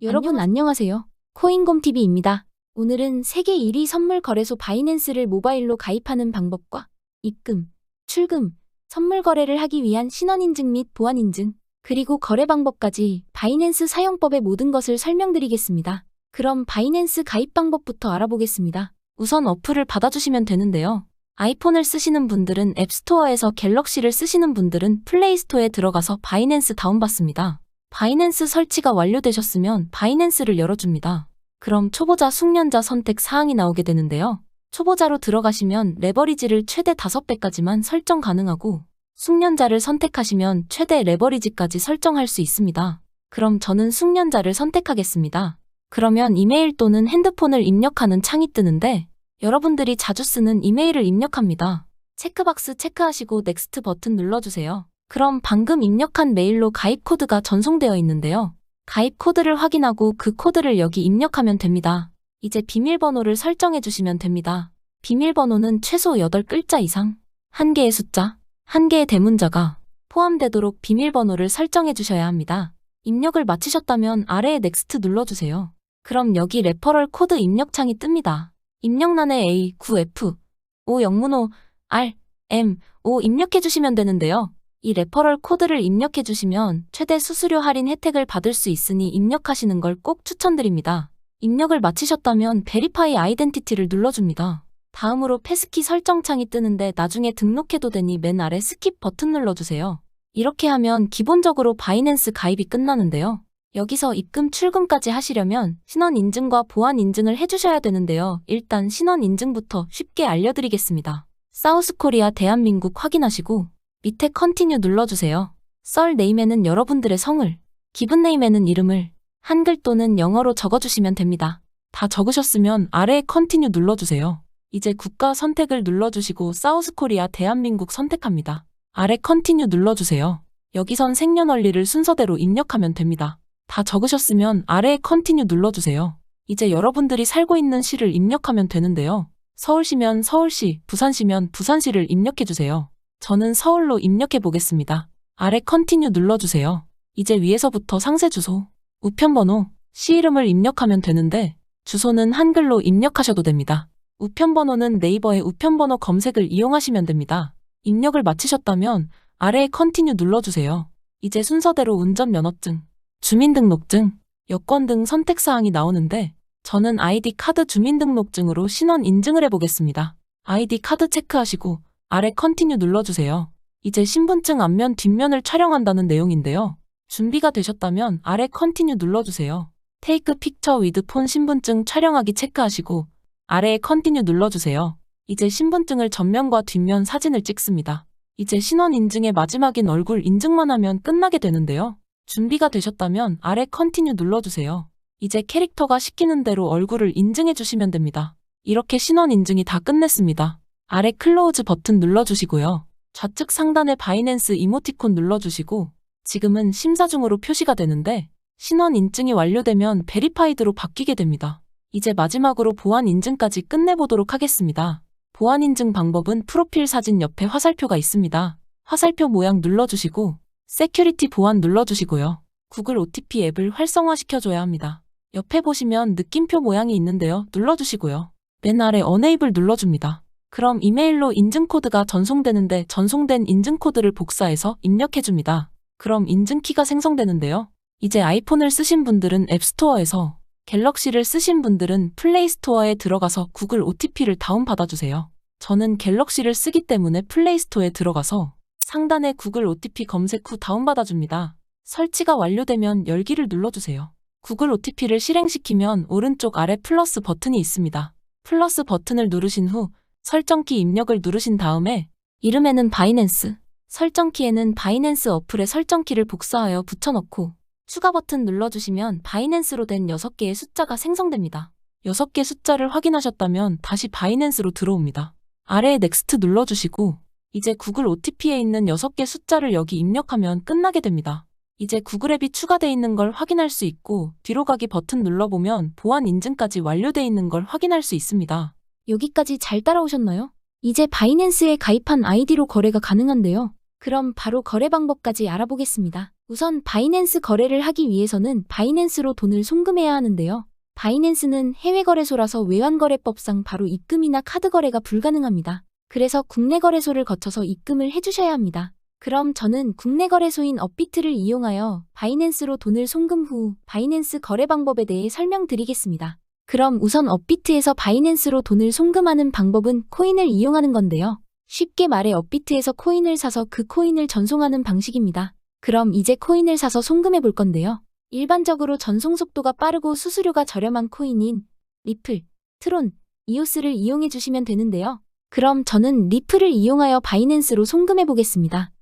여러분 안녕하세요. 코인곰TV입니다. 오늘은 세계 1위 선물 거래소 바이낸스를 모바일로 가입하는 방법과 입금, 출금, 선물 거래를 하기 위한 신원인증 및 보안인증, 그리고 거래 방법까지 바이낸스 사용법의 모든 것을 설명드리겠습니다. 그럼 바이낸스 가입 방법부터 알아보겠습니다. 우선 어플을 받아주시면 되는데요. 아이폰을 쓰시는 분들은 앱스토어에서 갤럭시를 쓰시는 분들은 플레이스토어에 들어가서 바이낸스 다운받습니다. 바이낸스 설치가 완료되셨으면 바이낸스를 열어줍니다. 그럼 초보자, 숙련자 선택 사항이 나오게 되는데요. 초보자로 들어가시면 레버리지를 최대 5배까지만 설정 가능하고 숙련자를 선택하시면 최대 레버리지까지 설정할 수 있습니다. 그럼 저는 숙련자를 선택하겠습니다. 그러면 이메일 또는 핸드폰을 입력하는 창이 뜨는데 여러분들이 자주 쓰는 이메일을 입력합니다. 체크박스 체크하시고 넥스트 버튼 눌러주세요. 그럼 방금 입력한 메일로 가입 코드가 전송되어 있는데요. 가입 코드를 확인하고 그 코드를 여기 입력하면 됩니다. 이제 비밀번호를 설정해 주시면 됩니다. 비밀번호는 최소 8글자 이상, 1개의 숫자, 1개의 대문자가 포함되도록 비밀번호를 설정해 주셔야 합니다. 입력을 마치셨다면 아래에 넥스트 눌러주세요. 그럼 여기 레퍼럴 코드 입력창이 뜹니다. 입력란에 A, 9F, O 영문호, R, M, O 입력해 주시면 되는데요. 이 레퍼럴 코드를 입력해 주시면 최대 수수료 할인 혜택을 받을 수 있으니 입력하시는 걸 꼭 추천드립니다. 입력을 마치셨다면 베리파이 아이덴티티를 눌러줍니다. 다음으로 패스키 설정창이 뜨는데 나중에 등록해도 되니 맨 아래 스킵 버튼 눌러주세요. 이렇게 하면 기본적으로 바이낸스 가입이 끝나는데요. 여기서 입금, 출금까지 하시려면 신원 인증과 보안 인증을 해주셔야 되는데요. 일단 신원 인증부터 쉽게 알려드리겠습니다. 사우스코리아 대한민국 확인하시고 밑에 컨티뉴 눌러주세요. 썰 네임에는 여러분들의 성을, 기분 네임에는 이름을 한글 또는 영어로 적어주시면 됩니다. 다 적으셨으면 아래에 컨티뉴 눌러주세요. 이제 국가 선택을 눌러주시고 사우스코리아 대한민국 선택합니다. 아래 컨티뉴 눌러주세요. 여기선 생년월일을 순서대로 입력하면 됩니다. 다 적으셨으면 아래에 컨티뉴 눌러주세요. 이제 여러분들이 살고 있는 시를 입력하면 되는데요. 서울시면 서울시, 부산시면 부산시를 입력해주세요. 저는 서울로 입력해 보겠습니다. 아래 컨티뉴 눌러주세요. 이제 위에서부터 상세 주소, 우편번호, 시 이름을 입력하면 되는데 주소는 한글로 입력하셔도 됩니다. 우편번호는 네이버의 우편번호 검색을 이용하시면 됩니다. 입력을 마치셨다면 아래에 컨티뉴 눌러주세요. 이제 순서대로 운전면허증, 주민등록증, 여권 등 선택사항이 나오는데 저는 아이디 카드 주민등록증으로 신원 인증을 해보겠습니다. 아이디 카드 체크하시고 아래 컨티뉴 눌러주세요. 이제 신분증 앞면 뒷면을 촬영한다는 내용인데요. 준비가 되셨다면 아래 컨티뉴 눌러주세요. 테이크 픽처 위드 폰 신분증 촬영하기 체크하시고 아래에 컨티뉴 눌러주세요. 이제 신분증을 전면과 뒷면 사진을 찍습니다. 이제 신원 인증의 마지막인 얼굴 인증만 하면 끝나게 되는데요. 준비가 되셨다면 아래 컨티뉴 눌러주세요. 이제 캐릭터가 시키는 대로 얼굴을 인증해 주시면 됩니다. 이렇게 신원 인증이 다 끝냈습니다. 아래 클로우즈 버튼 눌러주시고요. 좌측 상단에 바이낸스 이모티콘 눌러주시고 지금은 심사 중으로 표시가 되는데 신원 인증이 완료되면 베리파이드로 바뀌게 됩니다. 이제 마지막으로 보안 인증까지 끝내보도록 하겠습니다. 보안 인증 방법은 프로필 사진 옆에 화살표가 있습니다. 화살표 모양 눌러주시고 세큐리티 보안 눌러주시고요. 구글 OTP 앱을 활성화시켜줘야 합니다. 옆에 보시면 느낌표 모양이 있는데요. 눌러주시고요. 맨 아래 어네이블 눌러줍니다. 그럼 이메일로 인증코드가 전송되는데 전송된 인증코드를 복사해서 입력해줍니다. 그럼 인증키가 생성되는데요. 이제 아이폰을 쓰신 분들은 앱스토어에서, 갤럭시를 쓰신 분들은 플레이스토어에 들어가서 구글 OTP를 다운받아주세요. 저는 갤럭시를 쓰기 때문에 플레이스토어에 들어가서 상단에 구글 OTP 검색 후 다운받아줍니다. 설치가 완료되면 열기를 눌러주세요. 구글 OTP를 실행시키면 오른쪽 아래 플러스 버튼이 있습니다. 플러스 버튼을 누르신 후 설정키 입력을 누르신 다음에 이름에는 바이낸스, 설정키에는 바이낸스 어플의 설정키를 복사하여 붙여넣고 추가 버튼 눌러주시면 바이낸스로 된 6개의 숫자가 생성됩니다. 6개 숫자를 확인하셨다면 다시 바이낸스로 들어옵니다. 아래에 넥스트 눌러주시고 이제 구글 OTP에 있는 6개 숫자를 여기 입력하면 끝나게 됩니다. 이제 구글 앱이 추가되어 있는 걸 확인할 수 있고 뒤로 가기 버튼 눌러보면 보안 인증까지 완료되어 있는 걸 확인할 수 있습니다. 여기까지 잘 따라오셨나요? 이제 바이낸스에 가입한 아이디로 거래가 가능한데요. 그럼 바로 거래 방법까지 알아보겠습니다. 우선 바이낸스 거래를 하기 위해서는 바이낸스로 돈을 송금해야 하는데요. 바이낸스는 해외 거래소라서 외환거래법상 바로 입금이나 카드 거래가 불가능합니다. 그래서 국내 거래소를 거쳐서 입금을 해주셔야 합니다. 그럼 저는 국내 거래소인 업비트를 이용하여 바이낸스로 돈을 송금 후 바이낸스 거래 방법에 대해 설명드리겠습니다. 그럼 우선 업비트에서 바이낸스로 돈을 송금하는 방법은 코인을 이용하는 건데요. 쉽게 말해 업비트에서 코인을 사서 그 코인을 전송하는 방식입니다. 그럼 이제 코인을 사서 송금해 볼 건데요. 일반적으로 전송 속도가 빠르고 수수료가 저렴한 코인인 리플, 트론, 이오스를 이용해 주시면 되는데요. 그럼 저는 리플을 이용하여 바이낸스로 송금해 보겠습니다.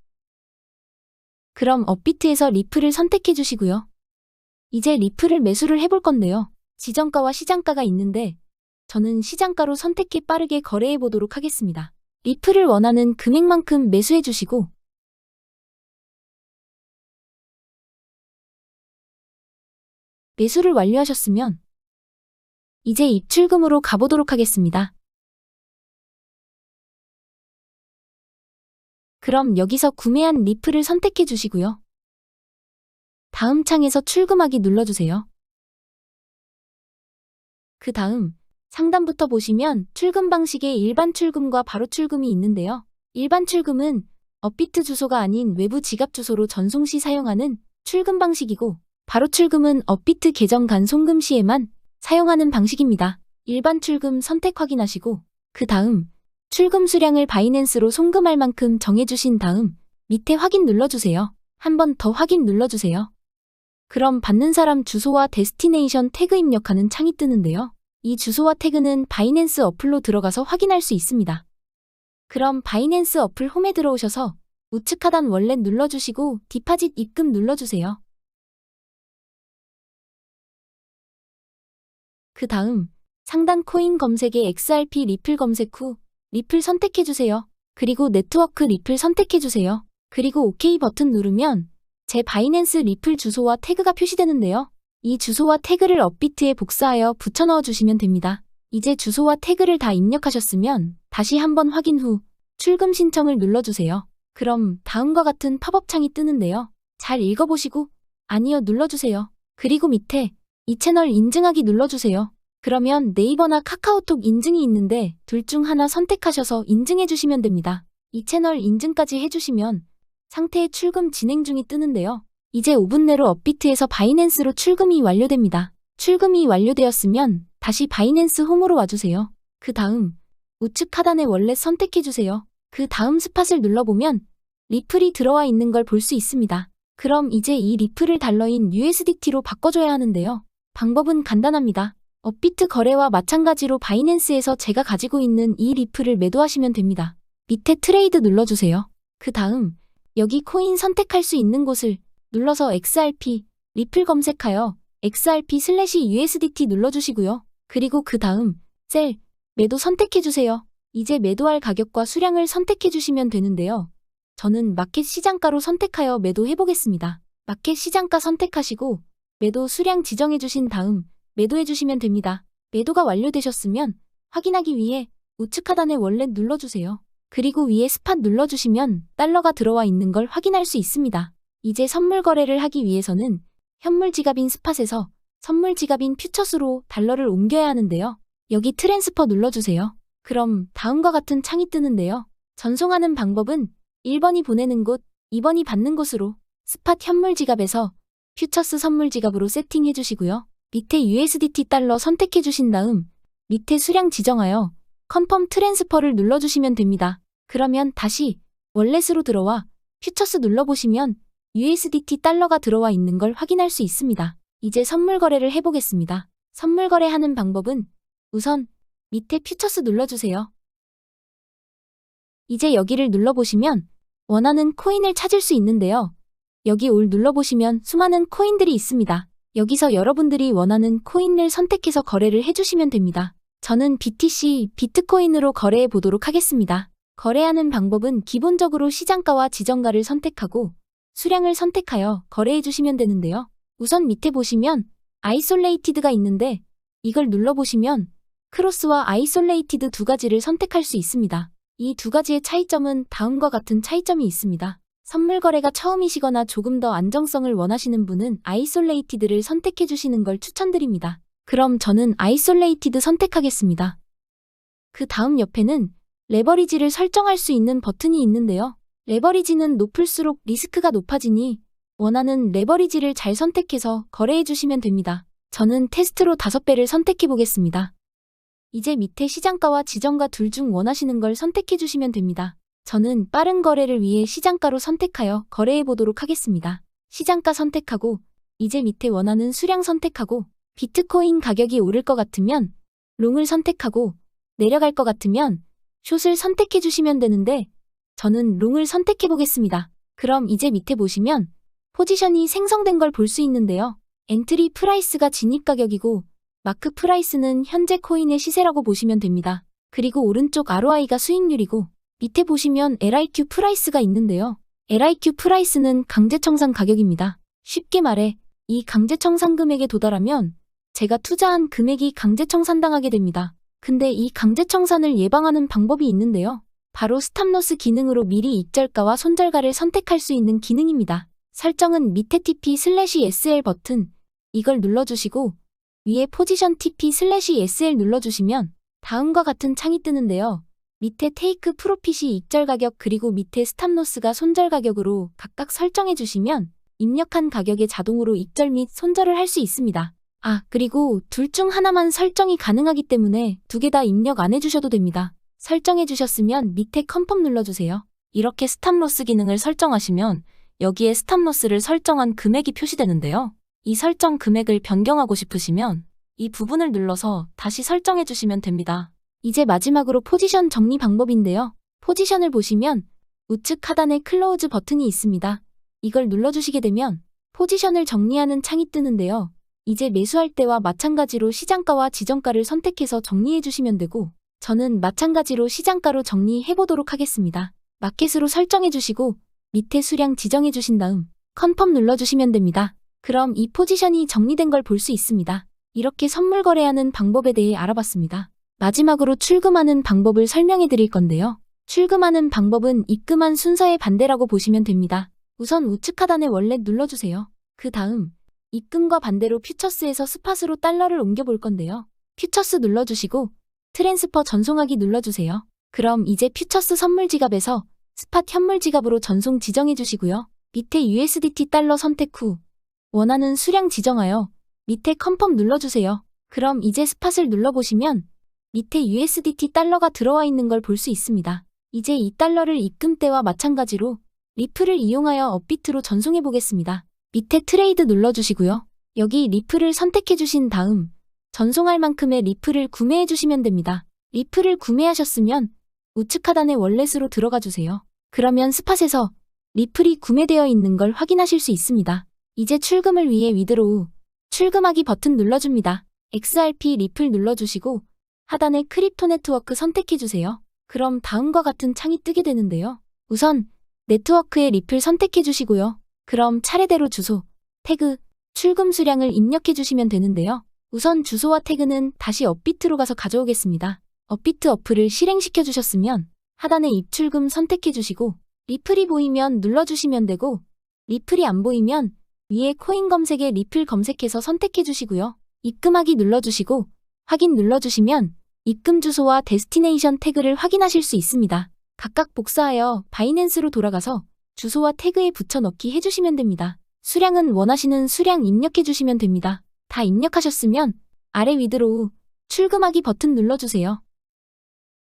그럼 업비트에서 리플을 선택해 주시고요. 이제 리플을 매수를 해볼 건데요. 지정가와 시장가가 있는데 저는 시장가로 선택해 빠르게 거래해 보도록 하겠습니다. 리플을 원하는 금액만큼 매수해 주시고 매수를 완료하셨으면 이제 입출금으로 가보도록 하겠습니다. 그럼 여기서 구매한 리플을 선택해 주시고요. 다음 창에서 출금하기 눌러주세요. 그 다음 상단부터 보시면 출금 방식의 일반 출금과 바로 출금이 있는데요. 일반 출금은 업비트 주소가 아닌 외부 지갑 주소로 전송 시 사용하는 출금 방식이고 바로 출금은 업비트 계정 간 송금 시에만 사용하는 방식입니다. 일반 출금 선택 확인하시고 그 다음 출금 수량을 바이낸스로 송금할 만큼 정해주신 다음 밑에 확인 눌러주세요. 한 번 더 확인 눌러주세요. 그럼 받는 사람 주소와 데스티네이션 태그 입력하는 창이 뜨는데요. 이 주소와 태그는 바이낸스 어플로 들어가서 확인할 수 있습니다. 그럼 바이낸스 어플 홈에 들어오셔서 우측 하단 월렛 눌러주시고 디파짓 입금 눌러주세요. 그 다음 상단 코인 검색에 XRP 리플 검색 후 리플 선택해주세요. 그리고 네트워크 리플 선택해주세요. 그리고 OK 버튼 누르면 제 바이낸스 리플 주소와 태그가 표시되는데요. 이 주소와 태그를 업비트에 복사하여 붙여 넣어주시면 됩니다. 이제 주소와 태그를 다 입력하셨으면 다시 한번 확인 후 출금 신청을 눌러주세요. 그럼 다음과 같은 팝업 창이 뜨는데요. 잘 읽어보시고 아니요 눌러주세요. 그리고 밑에 이 채널 인증하기 눌러주세요. 그러면 네이버나 카카오톡 인증이 있는데 둘 중 하나 선택하셔서 인증해 주시면 됩니다. 이 채널 인증까지 해주시면 상태의 출금 진행 중이 뜨는데요. 이제 5분 내로 업비트에서 바이낸스로 출금이 완료됩니다. 출금이 완료되었으면 다시 바이낸스 홈으로 와주세요. 그 다음 우측 하단의 월렛 선택해주세요. 그 다음 스팟을 눌러보면 리플이 들어와 있는 걸 볼 수 있습니다. 그럼 이제 이 리플을 달러인 USDT로 바꿔줘야 하는데요. 방법은 간단합니다. 업비트 거래와 마찬가지로 바이낸스에서 제가 가지고 있는 이 리플을 매도하시면 됩니다. 밑에 트레이드 눌러주세요. 그 다음 여기 코인 선택할 수 있는 곳을 눌러서 XRP, 리플 검색하여 XRP/USDT 눌러주시고요. 그리고 그 다음 셀, 매도 선택해주세요. 이제 매도할 가격과 수량을 선택해주시면 되는데요. 저는 마켓 시장가로 선택하여 매도해보겠습니다. 마켓 시장가 선택하시고 매도 수량 지정해주신 다음 매도해주시면 됩니다. 매도가 완료되셨으면 확인하기 위해 우측 하단의 월렛 눌러주세요. 그리고 위에 스팟 눌러주시면 달러가 들어와 있는 걸 확인할 수 있습니다. 이제 선물 거래를 하기 위해서는 현물 지갑인 스팟에서 선물 지갑인 퓨처스로 달러를 옮겨야 하는데요. 여기 트랜스퍼 눌러주세요. 그럼 다음과 같은 창이 뜨는데요. 전송하는 방법은 1번이 보내는 곳, 2번이 받는 곳으로 스팟 현물 지갑에서 퓨처스 선물 지갑으로 세팅해 주시고요. 밑에 USDT 달러 선택해 주신 다음 밑에 수량 지정하여 컨펌 트랜스퍼를 눌러주시면 됩니다. 그러면 다시 월렛으로 들어와 퓨처스 눌러보시면 USDT 달러가 들어와 있는 걸 확인할 수 있습니다. 이제 선물 거래를 해보겠습니다. 선물 거래하는 방법은 우선 밑에 퓨처스 눌러주세요. 이제 여기를 눌러보시면 원하는 코인을 찾을 수 있는데요. 여기 올 눌러보시면 수많은 코인들이 있습니다. 여기서 여러분들이 원하는 코인을 선택해서 거래를 해주시면 됩니다. 저는 BTC, 비트코인으로 거래해 보도록 하겠습니다. 거래하는 방법은 기본적으로 시장가와 지정가를 선택하고 수량을 선택하여 거래해 주시면 되는데요. 우선 밑에 보시면 아이솔레이티드가 있는데 이걸 눌러보시면 크로스와 아이솔레이티드 두 가지를 선택할 수 있습니다. 이 두 가지의 차이점은 다음과 같은 차이점이 있습니다. 선물 거래가 처음이시거나 조금 더 안정성을 원하시는 분은 아이솔레이티드를 선택해 주시는 걸 추천드립니다. 그럼 저는 아이솔레이티드 선택하겠습니다. 그 다음 옆에는 레버리지를 설정할 수 있는 버튼이 있는데요. 레버리지는 높을수록 리스크가 높아지니 원하는 레버리지를 잘 선택해서 거래해 주시면 됩니다. 저는 테스트로 5배를 선택해 보겠습니다. 이제 밑에 시장가와 지정가 둘 중 원하시는 걸 선택해 주시면 됩니다. 저는 빠른 거래를 위해 시장가로 선택하여 거래해 보도록 하겠습니다. 시장가 선택하고 이제 밑에 원하는 수량 선택하고 비트코인 가격이 오를 것 같으면 롱을 선택하고 내려갈 것 같으면 숏을 선택해 주시면 되는데 저는 롱을 선택해 보겠습니다. 그럼 이제 밑에 보시면 포지션이 생성된 걸 볼 수 있는데요. 엔트리 프라이스가 진입 가격이고 마크 프라이스는 현재 코인의 시세라고 보시면 됩니다. 그리고 오른쪽 ROI가 수익률이고 밑에 보시면 LIQ 프라이스가 있는데요. LIQ 프라이스는 강제청산 가격입니다. 쉽게 말해 이 강제청산 금액에 도달하면 제가 투자한 금액이 강제청산당하게 됩니다. 근데 이 강제청산을 예방하는 방법이 있는데요. 바로 스탑로스 기능으로 미리 익절가와 손절가를 선택할 수 있는 기능입니다. 설정은 밑에 TP/SL 버튼 이걸 눌러주시고 위에 포지션 TP/SL 눌러주시면 다음과 같은 창이 뜨는데요. 밑에 테이크 프로핏이 익절 가격 그리고 밑에 스탑로스가 손절 가격으로 각각 설정해 주시면 입력한 가격에 자동으로 익절 및 손절을 할 수 있습니다. 그리고 둘 중 하나만 설정이 가능하기 때문에 2개 다 입력 안 해주셔도 됩니다. 설정해 주셨으면 밑에 컨펌 눌러주세요. 이렇게 스탑로스 기능을 설정하시면 여기에 스탑로스를 설정한 금액이 표시되는데요. 이 설정 금액을 변경하고 싶으시면 이 부분을 눌러서 다시 설정해 주시면 됩니다. 이제 마지막으로 포지션 정리 방법인데요. 포지션을 보시면 우측 하단에 클로즈 버튼이 있습니다. 이걸 눌러주시게 되면 포지션을 정리하는 창이 뜨는데요. 이제 매수할 때와 마찬가지로 시장가와 지정가를 선택해서 정리해 주시면 되고 저는 마찬가지로 시장가로 정리해 보도록 하겠습니다. 마켓으로 설정해 주시고 밑에 수량 지정해 주신 다음 컨펌 눌러주시면 됩니다. 그럼 이 포지션이 정리된 걸 볼 수 있습니다. 이렇게 선물 거래하는 방법에 대해 알아봤습니다. 마지막으로 출금하는 방법을 설명해 드릴 건데요. 출금하는 방법은 입금한 순서의 반대라고 보시면 됩니다. 우선 우측 하단에 월렛 눌러주세요. 그 다음 입금과 반대로 퓨처스에서 스팟으로 달러를 옮겨볼 건데요. 퓨처스 눌러주시고 트랜스퍼 전송하기 눌러주세요. 그럼 이제 퓨처스 선물 지갑에서 스팟 현물 지갑으로 전송 지정해 주시고요. 밑에 USDT 달러 선택 후 원하는 수량 지정하여 밑에 컨펌 눌러주세요. 그럼 이제 스팟을 눌러보시면 밑에 USDT 달러가 들어와 있는 걸 볼 수 있습니다. 이제 이 달러를 입금 때와 마찬가지로 리플을 이용하여 업비트로 전송해 보겠습니다. 밑에 트레이드 눌러주시고요. 여기 리플을 선택해 주신 다음 전송할 만큼의 리플을 구매해 주시면 됩니다. 리플을 구매하셨으면 우측 하단의 월렛으로 들어가 주세요. 그러면 스팟에서 리플이 구매되어 있는 걸 확인하실 수 있습니다. 이제 출금을 위해 위드로우 출금하기 버튼 눌러줍니다. XRP 리플 눌러주시고 하단에 크립토 네트워크 선택해 주세요. 그럼 다음과 같은 창이 뜨게 되는데요. 우선 네트워크의 리플 선택해 주시고요. 그럼 차례대로 주소, 태그, 출금 수량을 입력해 주시면 되는데요. 우선 주소와 태그는 다시 업비트로 가서 가져오겠습니다. 업비트 어플을 실행시켜 주셨으면 하단에 입출금 선택해 주시고 리플이 보이면 눌러주시면 되고 리플이 안 보이면 위에 코인 검색에 리플 검색해서 선택해 주시고요. 입금하기 눌러주시고 확인 눌러주시면 입금 주소와 데스티네이션 태그를 확인하실 수 있습니다. 각각 복사하여 바이낸스로 돌아가서 주소와 태그에 붙여넣기 해주시면 됩니다. 수량은 원하시는 수량 입력해 주시면 됩니다. 다 입력하셨으면 아래 위드로우 출금하기 버튼 눌러주세요.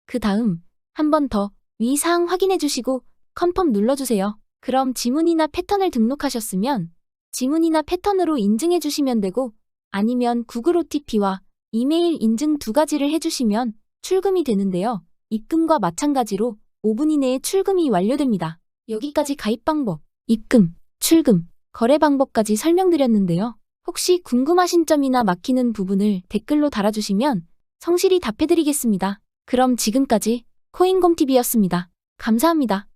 그 다음 한 번 더 위 사항 확인해 주시고 컨펌 눌러주세요. 그럼 지문이나 패턴을 등록하셨으면 지문이나 패턴으로 인증해 주시면 되고 아니면 구글 OTP와 이메일 인증 2가지를 해주시면 출금이 되는데요. 입금과 마찬가지로 5분 이내에 출금이 완료됩니다. 여기까지 가입 방법, 입금, 출금, 거래 방법까지 설명드렸는데요. 혹시 궁금하신 점이나 막히는 부분을 댓글로 달아주시면 성실히 답해드리겠습니다. 그럼 지금까지 코인곰TV였습니다. 감사합니다.